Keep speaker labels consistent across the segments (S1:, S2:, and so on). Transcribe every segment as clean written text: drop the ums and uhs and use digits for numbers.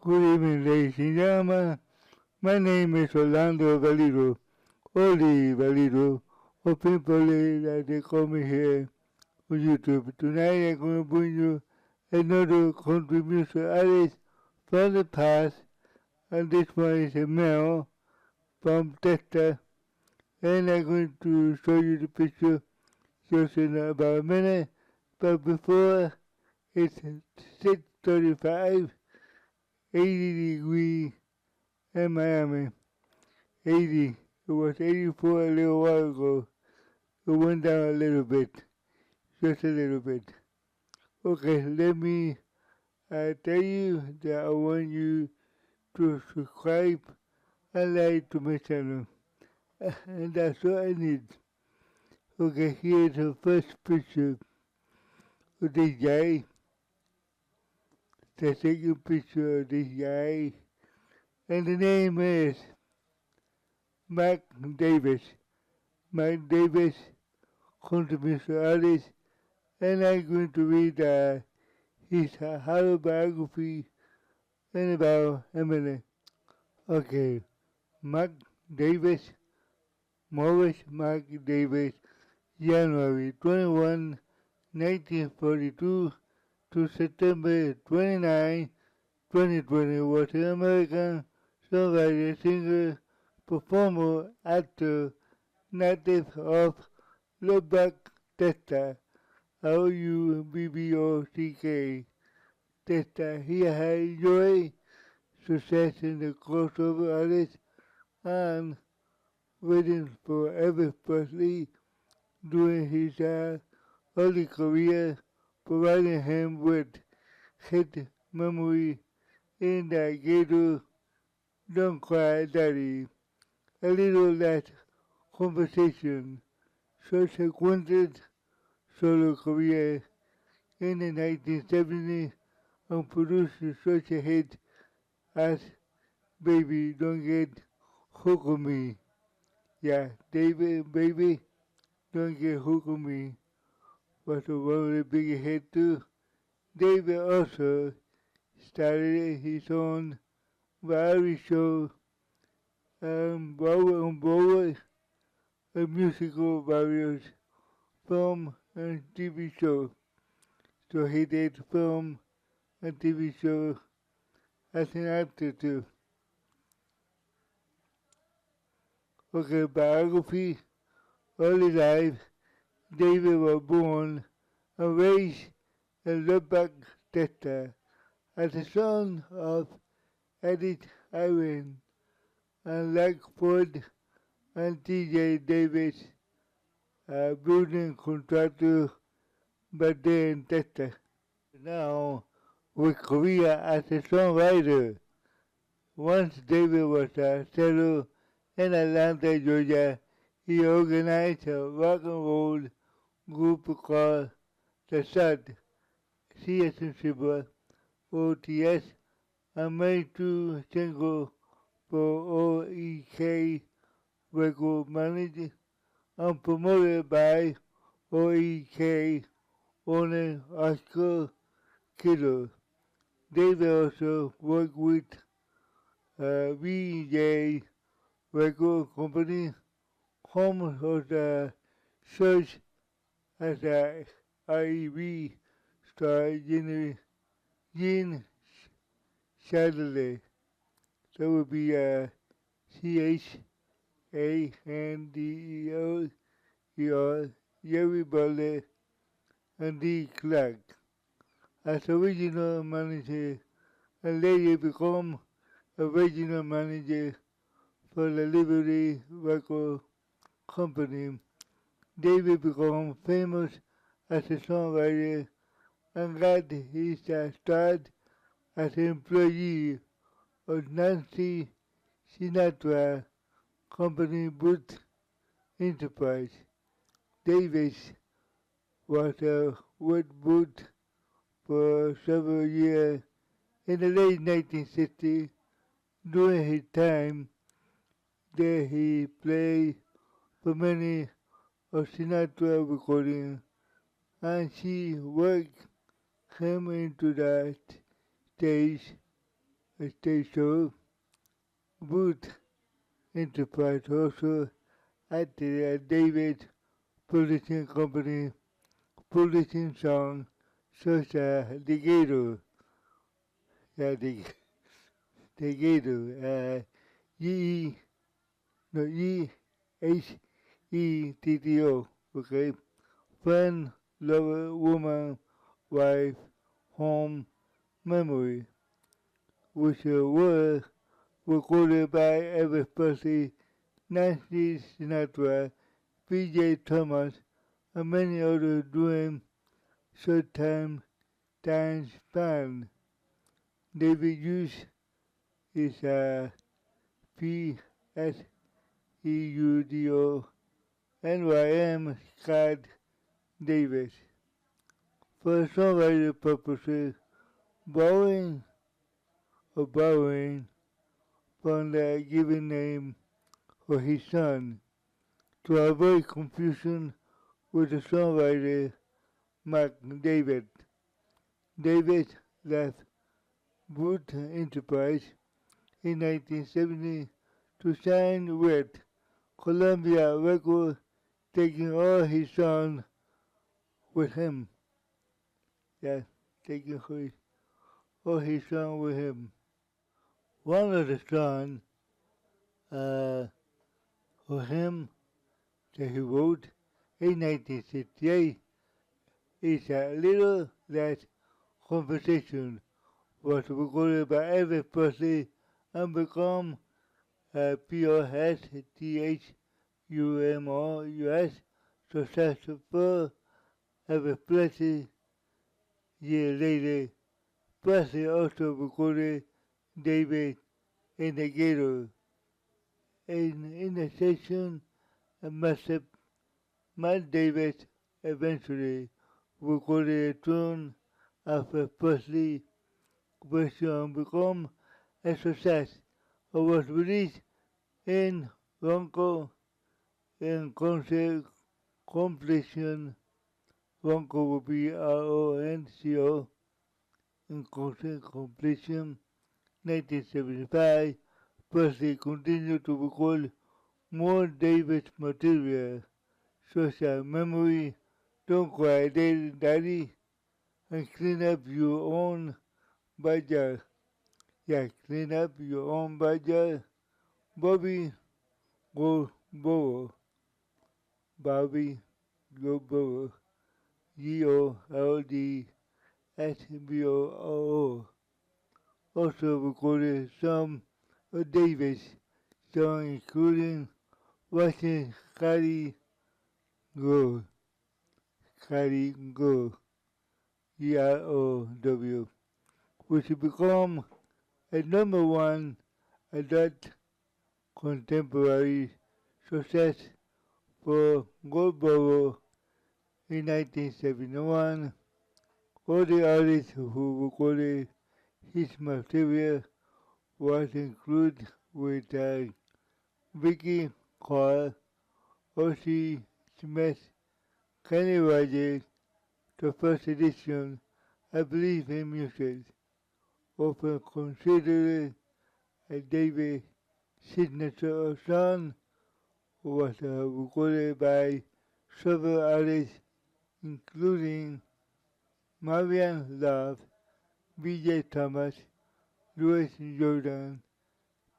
S1: Good evening, ladies and gentlemen. My name is Orlando Valido, Oli Valido, or people that they call me here on YouTube. Tonight I'm going to bring you another country music artist from the past, and this one is a male from Texas, and I'm going to show you the picture just in about a minute. But before, it's 6:35, 80 degrees in Miami. 80. It was 84 a little while ago. It went down a little bit, just a little bit. Okay, let me tell you that I want you to subscribe and like to my channel. And that's all I need. Okay, here's the first picture of this guy. The second picture of this guy. And the name is Mac Davis. Mac Davis, country music artist. And I'm going to read his autobiography in about a minute. Okay, Mac Davis, Morris Mac Davis, January 21, 1942 to September 29, 2020 was an American songwriter, singer, performer, actor, native of Lubbock, Texas, Lubbock, Texas. He had enjoyed success in the crossover artist and waiting for Elvis Presley during his early career, providing him with hit memory in the Gator, Don't Cry Daddy. A little less conversation, subsequent solo career in the 1970s and produced such a hit as Baby Don't Get Hooked on Me. Yeah, David, Baby Don't Get Hooked on Me was one of the biggest hits too. David also started his own variety show on Broadway, a musical various film and TV show. So he did film and TV show as an actor too. Okay, biography, early life. David was born and raised in Lubbock, Texas, as the son of Edith Irene and Lackford and T.J. Davis, a building contractor back there in Texas. Now, with career as a songwriter, once David was settled in Atlanta, Georgia, he organized a rock and roll group called The Sud, CSNC OTS, and made two singles for OEK record managed and promoted by OEK owner Oscar Kiddo. David also worked with VJ Record Company, home of the search as a IEV star Gene Shadley. That would be CHANDEO, Jerry Butler, and D. Clark. As original manager, and later become original manager for the Liberty Record Company. David became famous as a songwriter and got his start as an employee of Nancy Sinatra Company Booth Enterprise. Davis was with Booth for several years in the late 1960s. During his time there, he played for many of Sinatra recordings, and she worked him into the stage a stage show. Booth Enterprise also acted as David publishing company, publishing songs such as The Gator, yeah, the Gator, Ye, no, Yhetto, okay? Friend, lover, woman, wife, home, memory, which were recorded by Elvis Presley, Nancy Sinatra, B.J. Thomas, and many others during short-time dance band. David Hughes is a P-S-E-U-D-O-N-Y-M Scott Davis. For songwriting purposes, borrowing from the given name of his son to avoid confusion with the songwriter Mark David. David left Booth Enterprise in 1970 to sign with Columbia Records, taking all his songs with him. Yeah, taking all his songs with him. One of the songs for him that he wrote in 1968 is A Little Less Conversation, was recorded by Elvis Presley and become POSTHUMOUS successful Elvis Presley. Years later, Presley also recorded David in the Gator. In the session, Matt Davis eventually recorded a tune after Presley version became a success and was released in Ronco in concert completion. Ronco will be RONCO in concert completion 1975. Presley continued to record more Davis material, such as Memory, Don't Cry Daddy, and Clean Up Your Own Backyard. Yeah, Clean Up Your Own Backyard. Bobby Goldboro. Bobby Goldboro. GOLDSBORO. Also recorded some of Davis' songs, including Watching Scotty Grow. Scotty Grow. GROW. Which became a #1 adult contemporary success for Goldboro in 1971. All the artists who recorded his material was included with Vicky Carr, Ossie Smith, Kenny Rogers, the first edition, I Believe in Music, often considered a David signature song, was recorded by several artists including Marian Love, B.J. Thomas, Louis Jordan,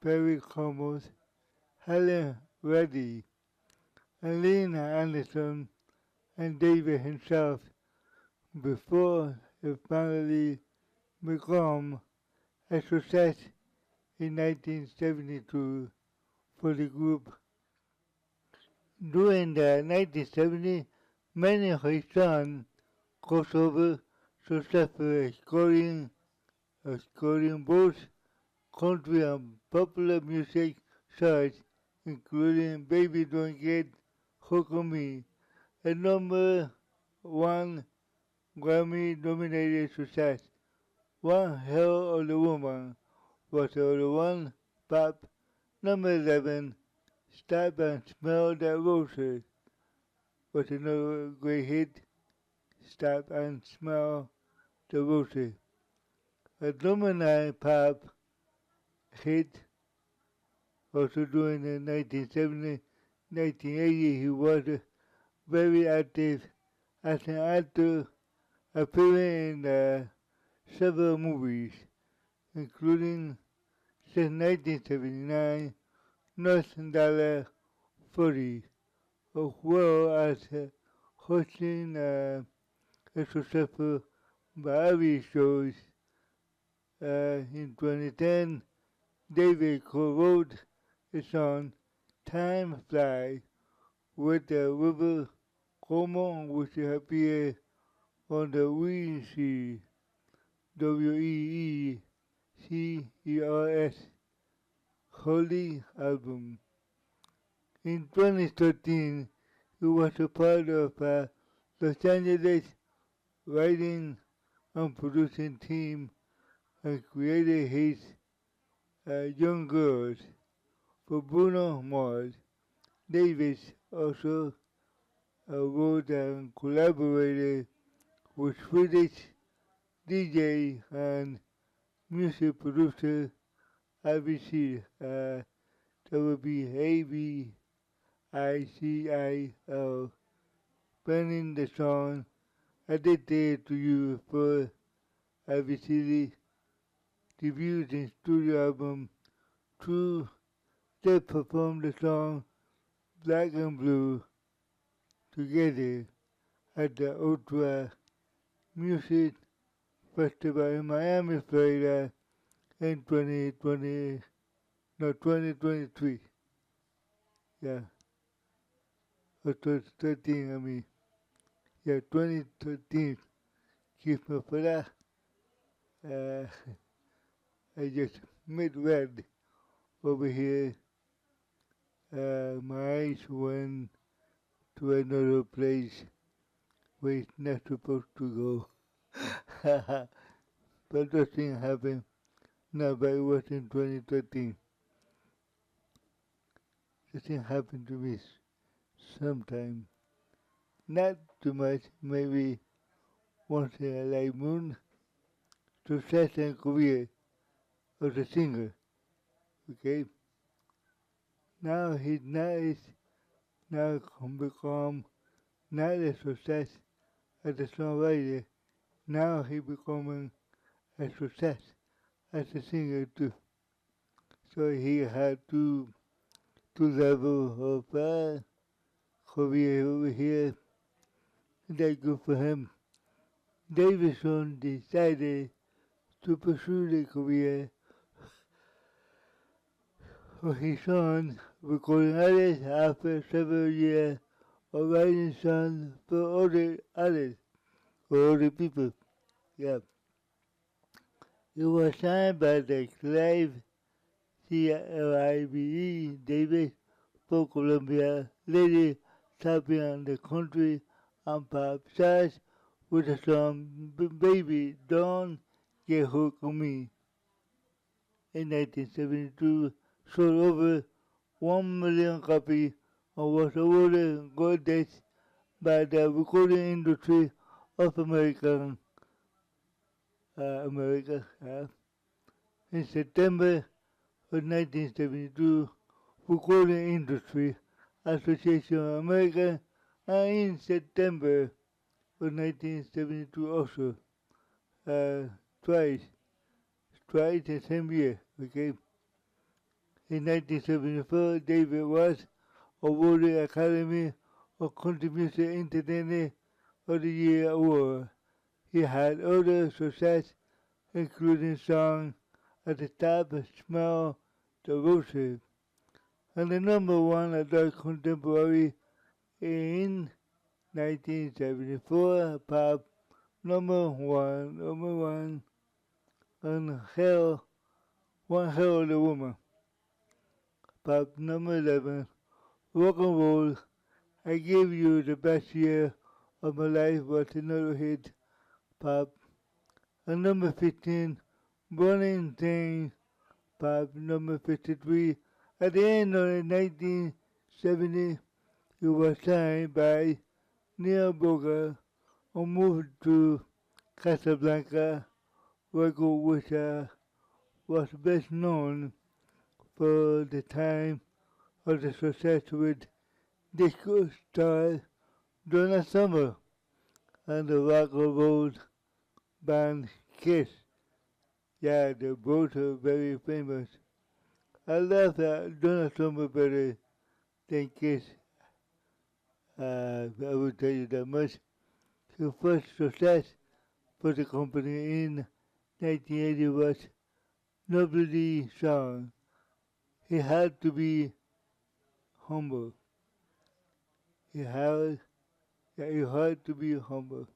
S1: Perry Como, Helen Reddy, and Lena Anderson, and David himself, before it finally became a success in 1972 for the group. During the 1970s, many of his songs crossover successfully scoring both country and popular music charts, including Baby Don't Get Hooked on Me, a #1 Grammy-nominated success. One Hell of a Woman was #1 pop. #11, Stop and Smell the Roses was another great hit. Stop and Smell the Roses. At #9 pop, hit. Also during the 1970, 1980, he was very active as an actor, appearing in several movies, including since 1979, North Dallas 40, as well as hosting a successful variety shows. In 2010, David co-wrote a song, Time Flies, with River Cuomo, which appeared on the Weezy WEECERS Holy album. In 2013, he was a part of Los Angeles writing and producing team and created his Young Girls for Bruno Mars. Davis also wrote and collaborated with Swedish DJ and music producer ABC. That would be ABICIL, penning the song Addicted to You for ABC debuted in studio album. True, they performed the song Black and Blue together at the Ultra Music Festival in Miami, Florida in 2023. Yeah, or 2013, I mean. Yeah, 2013. Keep me for that. Uh, I just mid-read over here. My eyes went to another place where it's not supposed to go. But that thing happened. No, but it was in 2013. The thing happened to me sometime. Not too much, maybe once in a life moon. Success and career as a singer. Okay? Now he's nice. Now become not a success as a songwriter. Now he becoming a success as a singer too. So he had two levels of career over here. That's good for him. Davidson decided to pursue the career of his son, recording artists after several years of writing songs for other artists, for other people. Yeah. He was signed by the Clive CLIVE Davis for Columbia, later champion the country and pop charts with the song Baby Don't Get Hooked on Me. In 1972, sold over 1 million copies and was awarded Gold Disc by the Recording Industry of America. In September of 1972, Recording Industry Association of America, and in September of 1972 also, twice the same year, okay? In 1974, David was awarded Academy of Country Music Entertainer of the Year award. He had other success, including songs at the top Smell the Roses, and the number one adult contemporary in 1974 pop number one, and One Hell of a Woman. Pop number 11, Rock and Roll, I Gave You the Best Year of My Life was another hit. Pop. And number 15, Burning Thing, pop number 53. At the end of 1970, he was signed by Neil Booker and moved to Casablanca, where which was best known for the time of the success with disco star Donna Summer and the rock and roll band Kiss. Yeah, they both are very famous. I love that Donna Summer better than Kiss. I will tell you that much. Her first success for the company in 1980 was Nobody song. He had to be humble. He had, yeah, he had to be humble.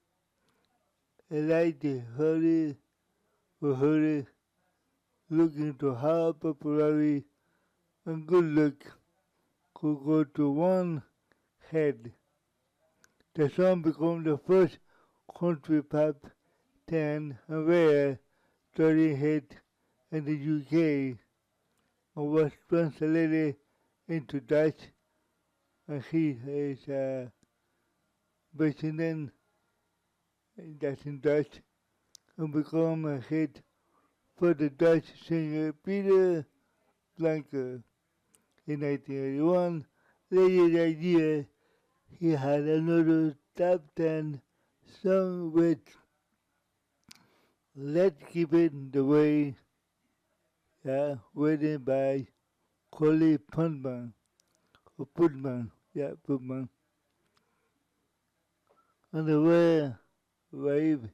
S1: I like the hurry, looking to how popularity and good luck could go to one head. The song became the first country pop 10 and rare 30 hit in the UK and was translated into Dutch, and he is based that's in Dutch, and became a hit for the Dutch singer Peter Blanker. In 1981, later that year, he had another top 10 song with Let's Keep It the Way, written by Collie Putman, or Putman, Putman. And the Rave,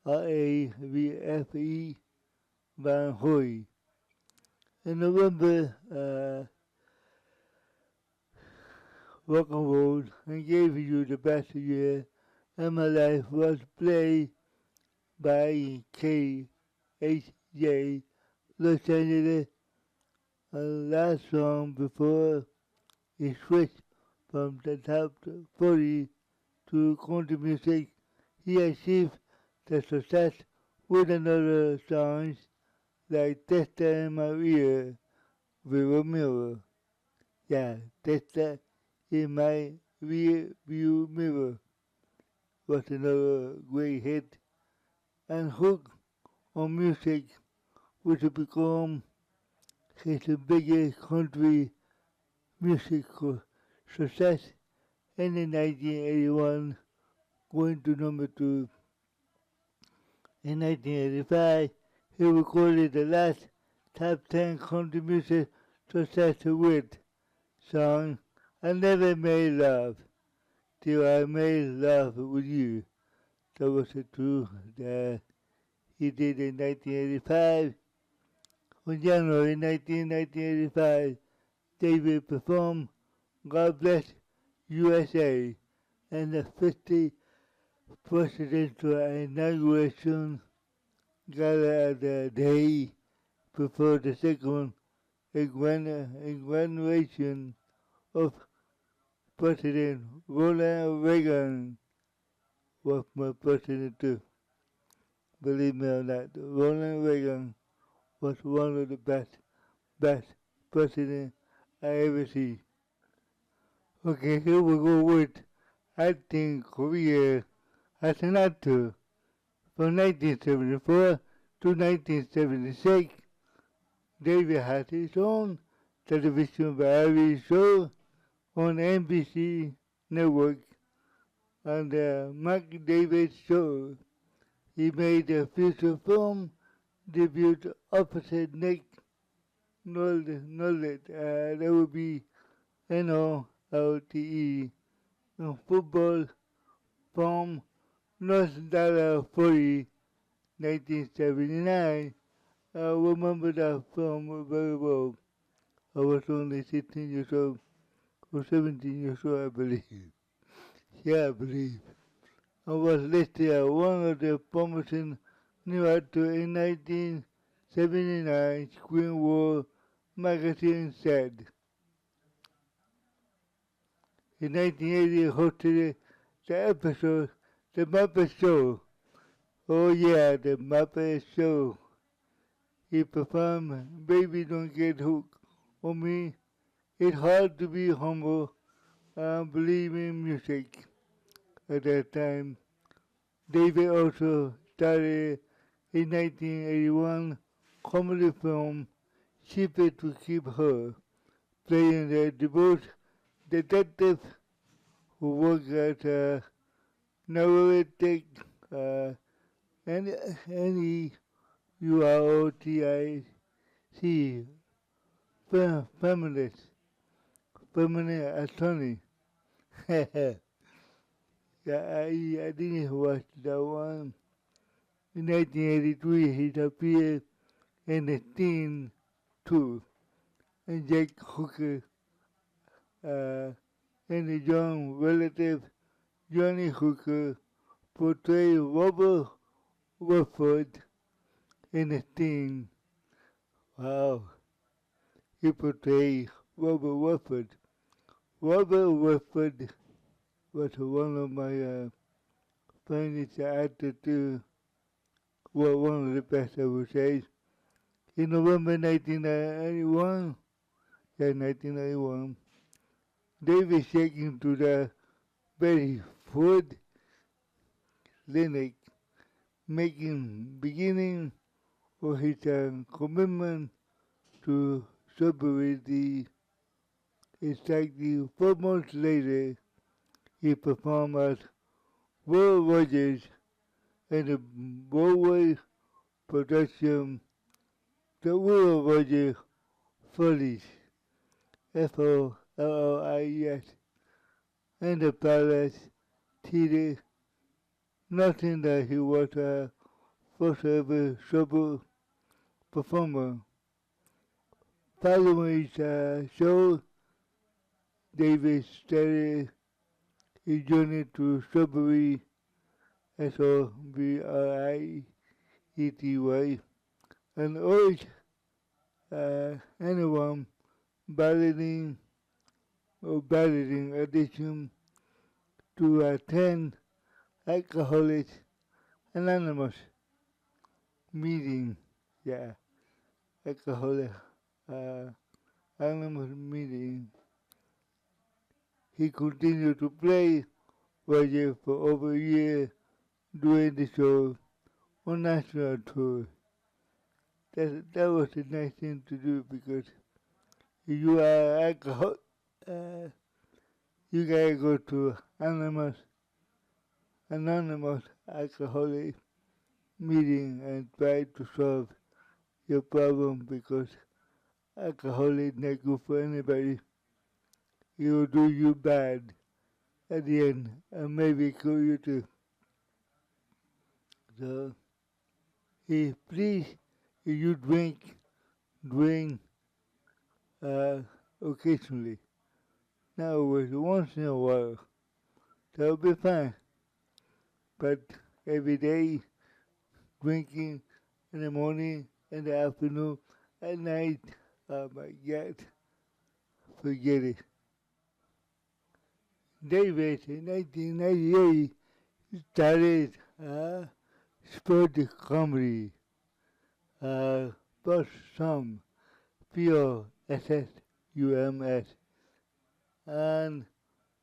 S1: Rave, Van Hoy. In November, rock and roll and gave you the best year and my life was played by KHJ Los Angeles, and last song before he switched from the top 40 to country music. He achieved the success with another songs like Testa in My Ear, Viva Mirror. Yeah, Testa in My Rear View Mirror was another great hit, and Hook on Music, which became his biggest country musical success in 1981, going to number 2. In 1985, he recorded the last top 10 country music success with song I Never Made Love Till I Made Love With You. That was the two that he did in 1985. On January 19, 1985, David performed God Bless USA and the 50th presidential inauguration gala at the day before the second inauguration of President Ronald Reagan was my president too. Believe me or not, Ronald Reagan was one of the best presidents I ever see. Okay, here we go with acting career as an actor from 1974 to 1976. David had his own television variety show on NBC Network and the Mark David Show. He made a feature film debut opposite Nick Nolte, that would be Nolte, in football film North Dallas 40, 1979. I remember that film very well. I was only 16 years old, or 17 years old, I believe. Yeah, I believe. I was listed as one of the promising new actors in 1979, Screen World magazine said. In 1980, he hosted the episode The Muppet Show. Oh yeah, The Muppet Show. He performed Baby Don't Get Hooked on Me. It's hard to be humble and believe in music. At that time, David also started in 1981 comedy film cheaper to keep her, playing the devout detective who works at Novotic, uh, N-E-U-R-O-T-I-C, feminist, feminine attorney. Yeah, I didn't watch that one. In 1983, he appeared in the Teen 2, and Jack Hooker, and the young relative Johnny Hooker portrayed Robert Redford in the Sting. Wow, he portrayed Robert Redford. Robert Redford was one of my favorite actors too. Well, one of the best I would say. In November 1991, yeah, 1991, David taken to the Betty Ford Clinic, beginning of his commitment to sobriety. Exactly 4 months later, he performed at Will Rogers in the Broadway production The Will Rogers Follies, Follies, and the Palace Theatre, noting that he was a first-ever sober performer. Following his show, David started his journey to sobriety, S-O-B-R-I-E-T-Y, and urged anyone battling addiction to attend Alcoholics Anonymous meeting. Yeah, Alcoholics uh, Anonymous meeting. He continued to play Roger for over a year doing the show on national tour. That was a nice thing to do because if you are alcohol, uh, you gotta go to anonymous alcoholic meeting and try to solve your problem because alcohol is not good for anybody. It will do you bad at the end and maybe kill you too. So, please, if you drink occasionally. Now, once in a while, that'll be fine. But every day, drinking in the morning, in the afternoon, at night, oh my God, forget it. David in 1998 started sport comedy, first some P-O-S-S-U-M-S, and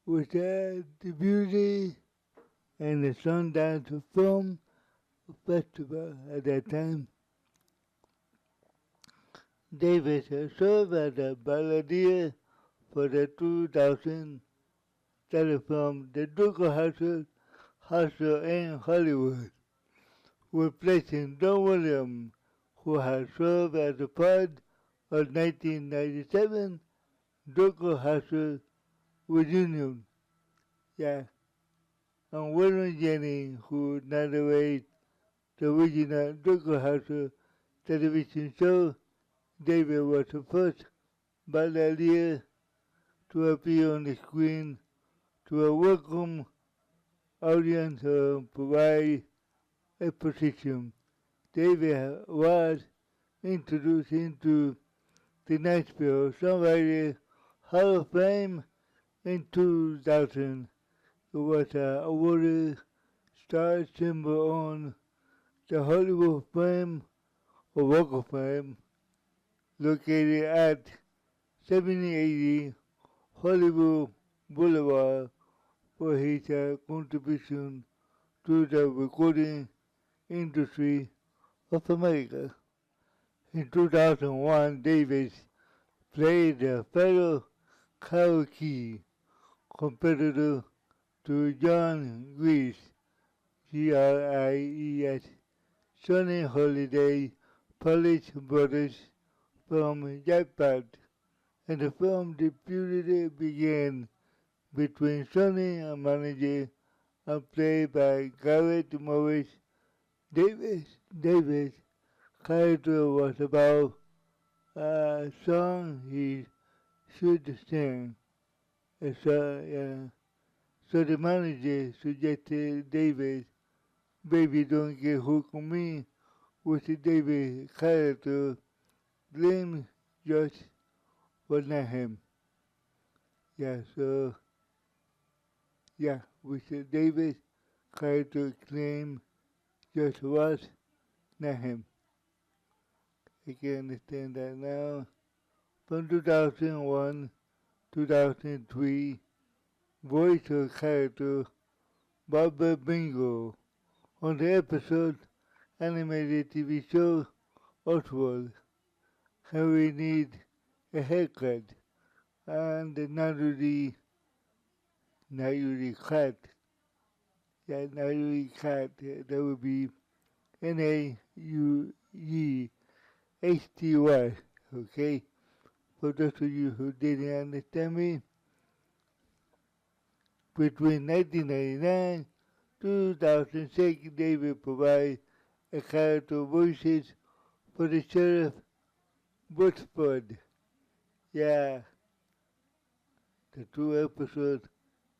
S1: with the Beauty and the Sundance Film Festival at that time. Davis served as a balladeer for the 2000 telefilm The Duke of Hazzard in Hollywood, replacing Don Williams, who had served as the part of 1997 Duke of Hazzard reunion. Yeah, and William Jennings, who narrated the original Duke of Hazzard television show. David was the first balladeer to appear on the screen to a welcome audience and provide a position. David was introduced into the Nashville Songwriters Hall of Fame in 2000. It was awarded star symbol on the Hollywood Fame or Walk of Fame located at 7080 Hollywood Boulevard for his contribution to the recording industry of America. In 2001, Davis played a fellow karaoke competitor to John Gries, Gries, Sonny Holiday, Polish Brothers from Jackpot, and the film debuted began between Sonny and manager and played by Garrett Morris. Davis' character was about a song he should sing. So the manager suggested Davis, "Baby Don't Get Hooked on Me," which Davis' character Glenn Josh was not him. Yeah, so which Davis' character claimed Josh was not him. I can understand that now. From 2001, 2003, voice of character Barbara Bingo on the episode animated TV show Oswald, Harry Need a Haircut, and the Naruri Cat. Yeah, Naruri Cat, that would be Nauyehty, okay? For those of you who didn't understand me, between 1999 to 2006, David provided a character voices for the Sheriff Butsford. Yeah, the two episodes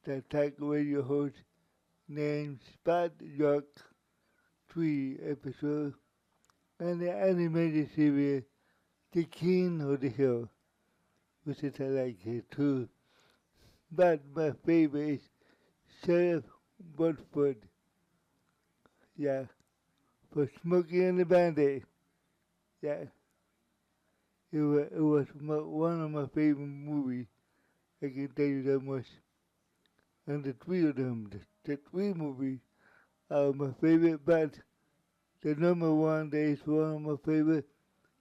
S1: that Talk Radio host named Spot Jock 3 episode, and the animated series The King of the Hill, which is I like it too. But my favorite is Sheriff Butsford. Yeah, for Smokey and the Bandit. Yeah, it was one of my favorite movies. I can tell you that much. And the three of them, the three movies are my favorite, but the number one that is one of my favorite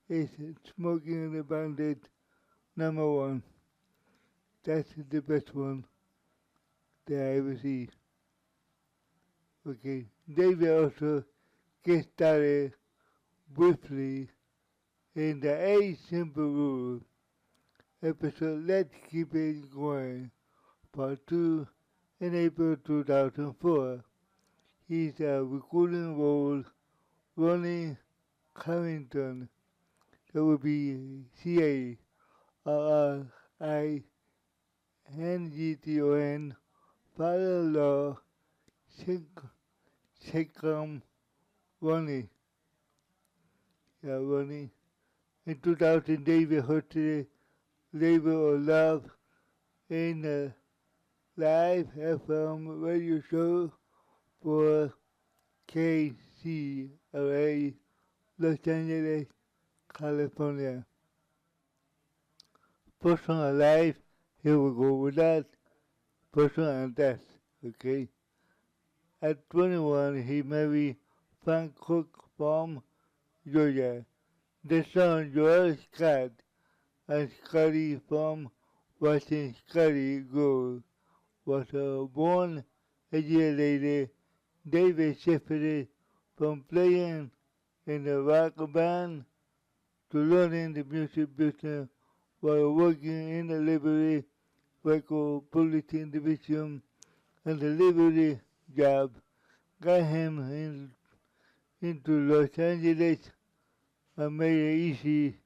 S1: is Smokey and the Bandit number one. That's the best one that I ever see. Okay, David also guest started briefly in the 8 Simple Rules episode Let's Keep It Going, Part 2 in April 2004. He's a recruiting role Ronnie Carrington. That would be CARRINGTON, father-in-law, sitcom Ronnie. Yeah, Ronnie. In 2000, David hosted Labor of Love in a live FM radio show for KCRA, Los Angeles, California. Personal life, here we go with that. Personal and death, okay? At 21, he married Frank Cook from Georgia. The son, Joel Scott, and Scotty from Watching Scotty Grow, was born a year later. David shifted from playing in the rock band to learning the music business while working in the Liberty Record Publishing Division, and the Liberty job got him into Los Angeles and made it easy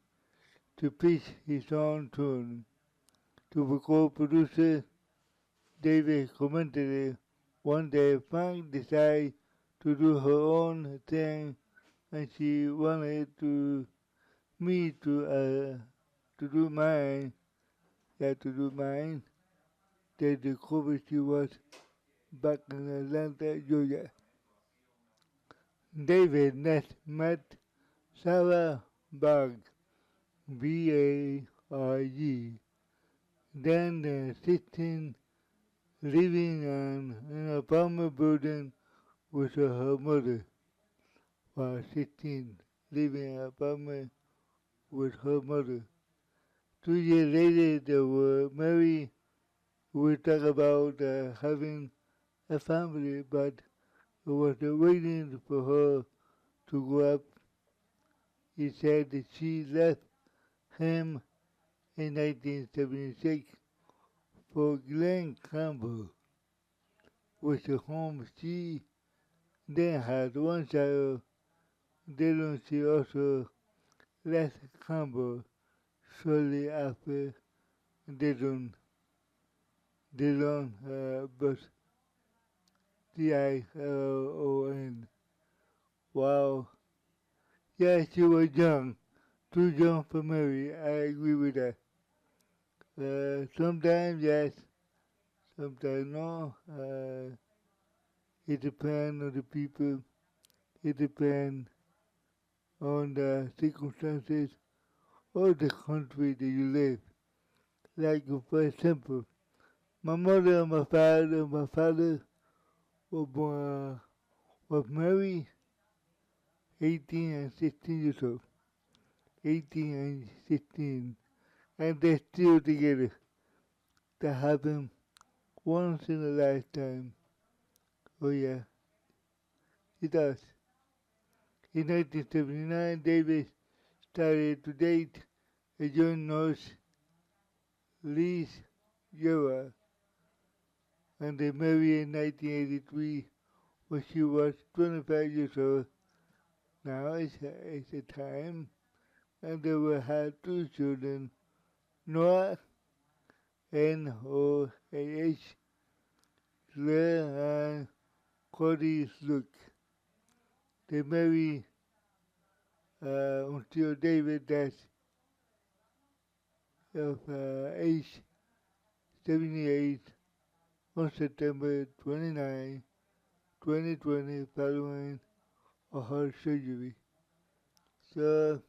S1: to pitch his own tune. To record producer David commented one day Frank decided to do her own thing and she wanted me to do mine. Yeah, to do mine. They discovered she was back in Atlanta, Georgia. David next met Sarah Barg, Barg, then 16 living in an apartment building with her mother. While 16 living in an apartment with her mother. 2 years later, they were married. We talk about having a family, but it was waiting for her to grow up. He said that she left him in 1976 for Glen Campbell, which is home she then had one child. Then she also left Campbell shortly after Dillon, but Dillon. Wow. Yeah, she was young, too young for Mary. I agree with that. Sometimes yes, sometimes no. It depends on the people. It depends on the circumstances of the country that you live. Like for example, my mother and my father were born, was married 18 and 16 years old. 18 and 16. And they're still together. That happened once in a lifetime. Oh yeah, it does. In 1979, David started to date a young nurse, Liz Yora, and they married in 1983 when she was 25 years old. Now it's a time, and they will have 2 children, Noah, Noah, Claire, and Cody Luke. They married until David died of age 78 on September 29, 2020, following a heart surgery. So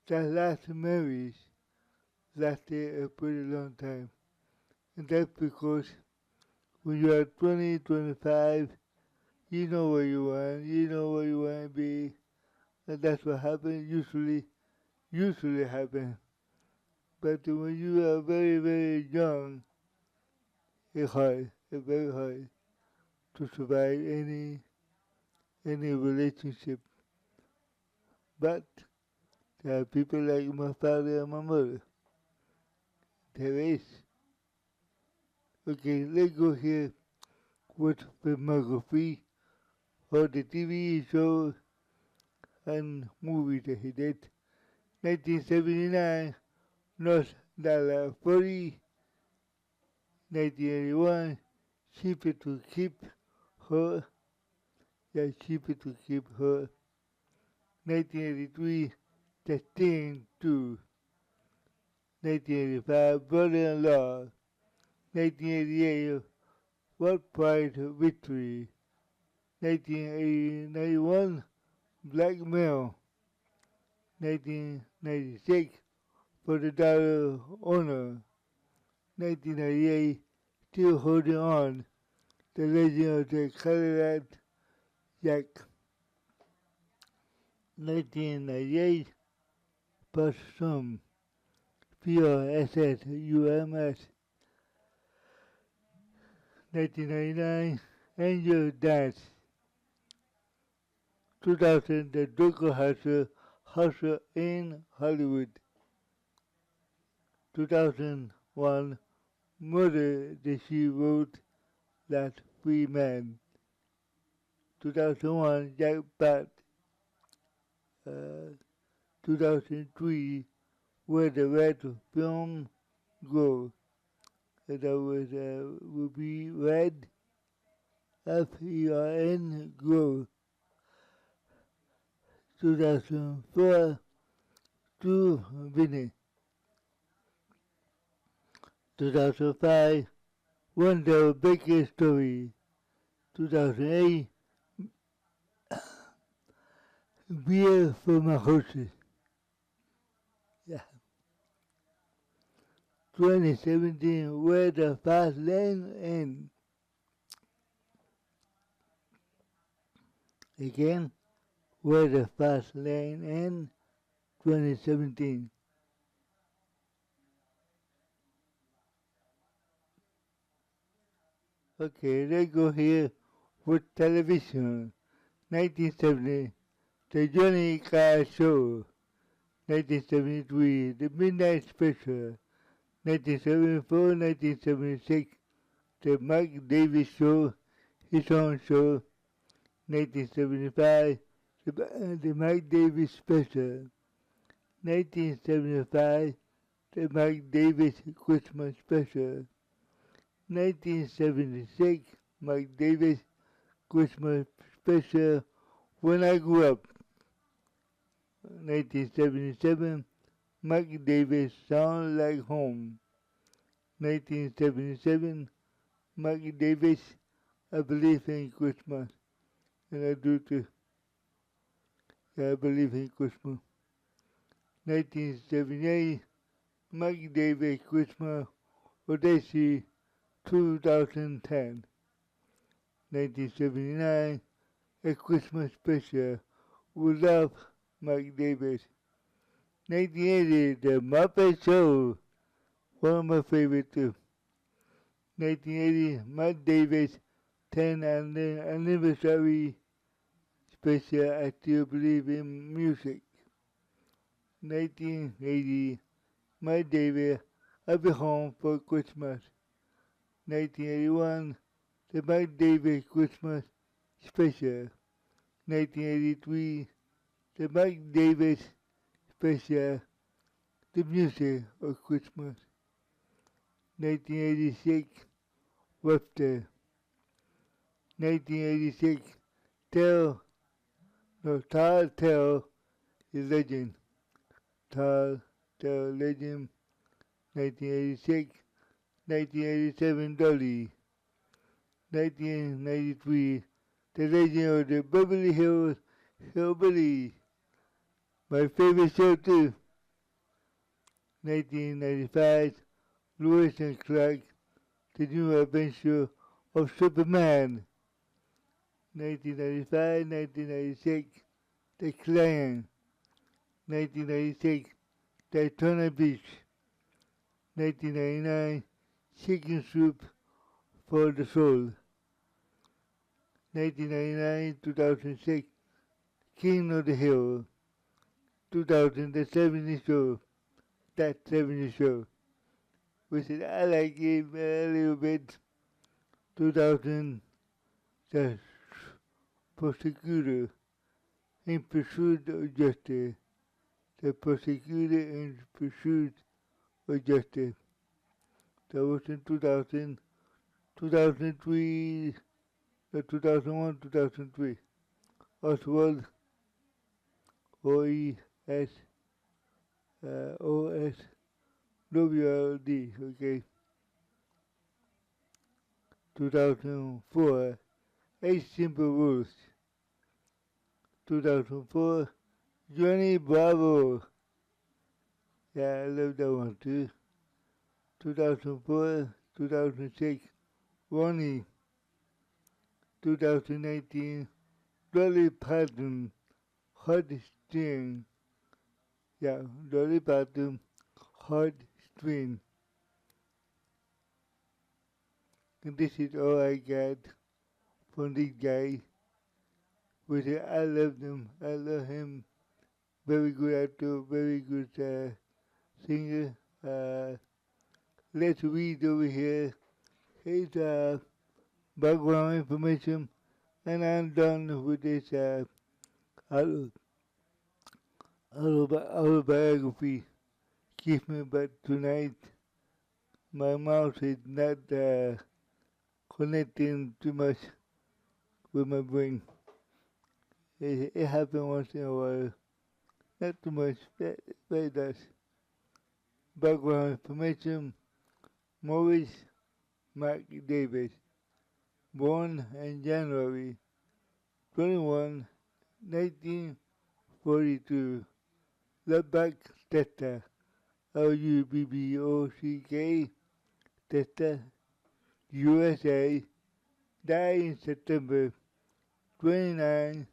S1: that last marriage lasted a pretty long time. And that's because when you are 20, 25, you know where you want to be, and that's what happens, usually happens. But when you are very, very young, it's very hard to survive any relationship. But there are people like my father and my mother. There is. Okay, let's go here with filmography of the TV shows and movies that he did. 1979, North Dallas 40. 1981, Cheaper to Keep Her. Yeah, Cheaper to Keep Her. 1983, The Thing 2. 1985, Brother-in-Law. 1988, What Pride Victory. 1991, Blackmail. 1996, For the Dollar Honor. 1998, Still Holding On, The Legend of the Cadillac Jack. 1998, Possum, POSSUMS. 1999, Angel Dance. 2000, The Docker Hustle in Hollywood. 2001, Murder that She Wrote That Free Man. 2001, Jackpot. 2003, Where the Red Film Go. That was Ruby Red, FERN Go. 2004, True Vinny. 2005, Wonder Baker Story. 2008, Beer for My Horses. Yeah. 2017, Where the Fast Lane Ends. Again, Where the Fast Lane Ends. 2017. Okay, let's go here with television. 1970, The Johnny Carr Show. 1973, The Midnight Special. 1974, 1976, The Mike Davis Show, his own show. 1975, the Mike Davis Special. 1975, the Mike Davis Christmas Special. 1976, Mike Davis Christmas Special When I Grew Up. 1977, Mike Davis Sound Like Home. 1977, Mike Davis I Believe in Christmas. And I do too. Yeah, I believe in Christmas. 1978, Mike Davis Christmas Odyssey 2010. 1979, A Christmas Special with Love, Mike Davis. 1980, The Muppet Show, one of my favorite too. 1980, Mike Davis 10th anniversary special I Still Believe in Music. 1980, Mike Davis I'll Be Home for Christmas. 1981, The Mike Davis Christmas Special. 1983, The Mike Davis Special, The Music of Christmas. 1986, Webster. 1986, Tall Tale the Legend. Tall Tale Legend. 1986, 1987, Dolly. 1993, The Legend of the Beverly Hills Hillbilly. My favorite show too. 1995, Lewis and Clark, The New Adventure of Superman. 1995, 1996, The Clan. 1996, Daytona Beach. 1999, Chicken Soup for the Soul. 1999, 2006, King of the Hill. 2000, The 70s Show. That 70s Show. Which is, I like it a little bit. 2000, The Prosecutor in Pursuit of Justice. The Prosecutor in Pursuit of Justice. That was in 2000, 2003, 2001, 2003. Oswald, O-E-S, O-S-W-L-D, okay. 2004, 8 Simple Rules. 2004, Johnny Bravo. Yeah, I love that one too. 2004, 2006, Ronnie. 2019, Dolly Parton, Heartstring. Yeah, Dolly Parton, Heartstring. And this is all I got from this guy. Which I love him. I love him. Very good actor, very good singer. Let's read over here his background information, and I'm done with this autobiography. Give me, but tonight my mouth is not connecting too much with my brain. It happens once in a while, not too much, but it does. Background information: Maurice Mac Davis, born in January 21, 1942, Lubbock, Texas, Lubbock, Texas, USA, died in September 29,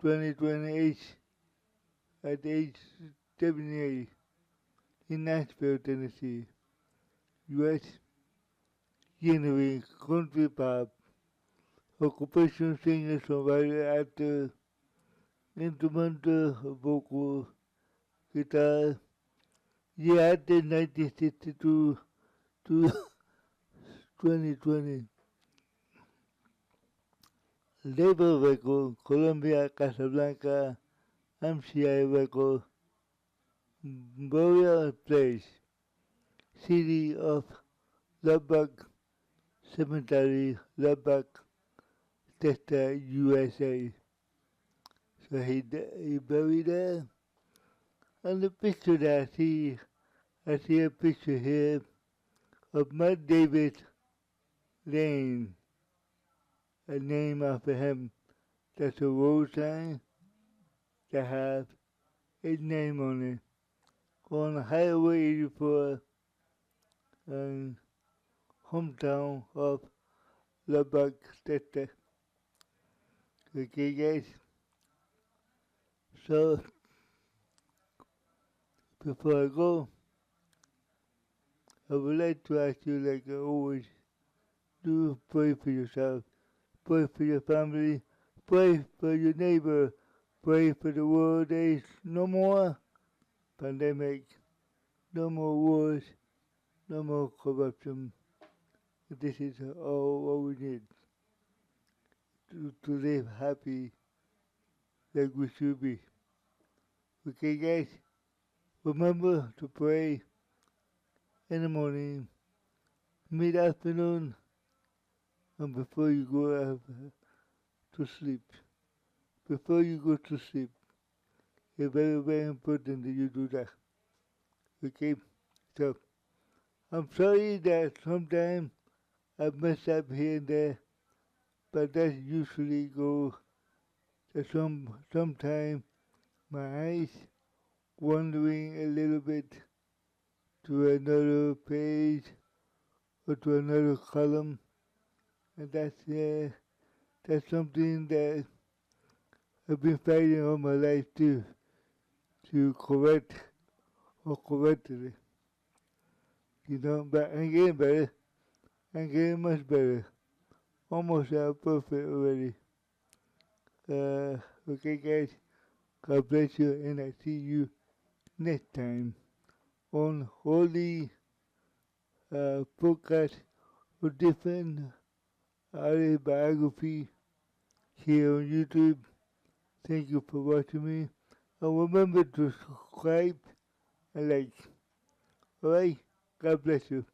S1: 2028 at age 1978 in Nashville, Tennessee, U.S. Genuine country pop, occupational singer, songwriter, actor, instrumental, vocal, guitar. He acted 1962 to 2020. Label record, Columbia, Casablanca, MCI record, Burial Place, City of Lubbock Cemetery, Lubbock, Texas, USA. So he buried there. And the picture that I see a picture here of Matt David Lane, a name after him. That's a road sign that has his name on it. On Highway 84 and hometown of Lubbock, Texas. Okay, guys. So before I go, I would like to ask you, like I always do, pray for yourself, pray for your family, pray for your neighbor, pray for the world. There is no more pandemic, no more wars, no more corruption. This is all we need to live happy like we should be. Okay, guys? Remember to pray in the morning, mid-afternoon, and before you go to sleep. Before you go to sleep, it's very, very important that you do that. Okay? So, I'm sorry that sometimes I mess up here and there, but that usually goes to sometimes my eyes wandering a little bit to another page or to another column, and that's something that I've been fighting all my life to correct or correct it. But I'm getting better. I'm getting much better. Almost perfect already. Okay, guys. God bless you, and I see you next time on Holy Podcast for different autobiography here on YouTube. Thank you for watching me. And remember to subscribe and like. Alright? God bless you.